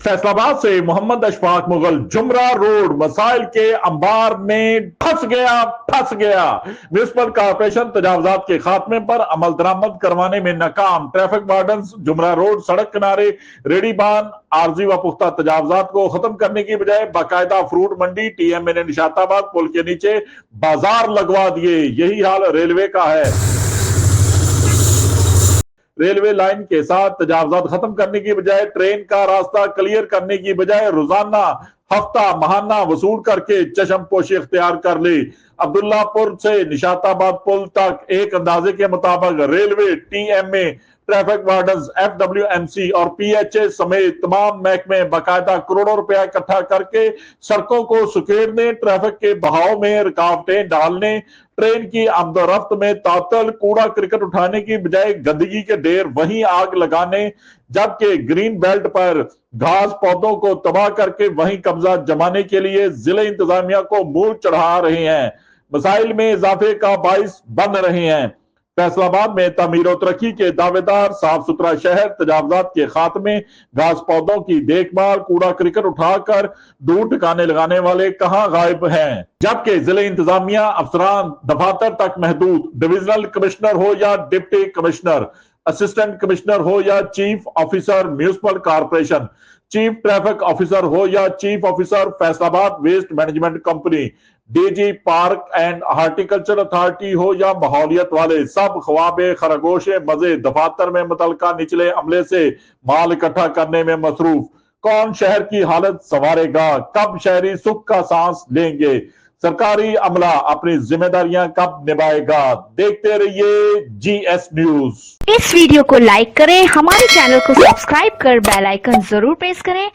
फैसलाबाद से मोहम्मद अशफाक मुगल जुमरा रोड मसाइल के अंबार में फंस गया। म्यूनिसिपल कॉर्पोरेशन तजावजात के खात्मे पर अमल दरामद करवाने में नाकाम। ट्रैफिक वार्डन जुमरा रोड सड़क किनारे रेडी बान आरजी व पुख्ता तजावजात को खत्म करने की बजाय बाकायदा फ्रूट मंडी टीएमए ने निशाताबाद पुल के नीचे बाजार लगवा दिए। यही हाल रेलवे का है। रेलवे लाइन के साथ तजावजात खत्म करने की बजाय ट्रेन का रास्ता क्लियर करने की बजाय रोजाना हफ्ता महाना वसूल करके चशम पोशी इख्तियार कर ली। अब्दुल्लापुर से निशाताबाद पुल तक एक अंदाजे के मुताबिक रेलवे टीएमए ट्रैफिक वार्डन एफडब्ल्यूएमसी और पीएचए समेत तमाम महकमे बाकायदा करोड़ों रुपया इकट्ठा करके सड़कों को सुकेड़ने, ट्रैफिक के बहाव में रुकावटें डालने, ट्रेन की आमदोरफ्त में तातल, कूड़ा क्रिकेट उठाने की बजाय गंदगी के ढेर वहीं आग लगाने, जबकि ग्रीन बेल्ट पर घास पौधों को तबाह करके वहीं कब्जा जमाने के लिए जिले इंतजामिया को मूल चढ़ा रहे हैं। मसाइल में इजाफे का बाइस बन रहे हैं। फैसलाबाद में तमीर और तरक्की के दावेदार साफ सुथरा शहर, तजावजात के खात्मे, घास पौधों की देखभाल, कूड़ा क्रिकेट उठाकर दूर ठिकाने लगाने वाले कहां गायब हैं। जबकि जिले इंतजामिया अफसरान दफातर तक महदूद, डिविजनल कमिश्नर हो या डिप्टी कमिश्नर, असिस्टेंट कमिश्नर हो या chief officer municipal corporation, chief traffic officer हो या chief officer Faisalabad waste management company, DG park and horticulture authority हो या माहौलियत वाले, सब ख्वाबे खरगोशे मजे दफातर में मुतलका निचले अमले से माल इकट्ठा करने में मसरूफ। कौन शहर की हालत संवारेगा? कब शहरी सुख का सांस लेंगे? सरकारी अमला अपनी जिम्मेदारियां कब निभाएगा? देखते रहिए जीएस न्यूज। इस वीडियो को लाइक करें, हमारे चैनल को सब्सक्राइब कर बेल आइकन जरूर प्रेस करें।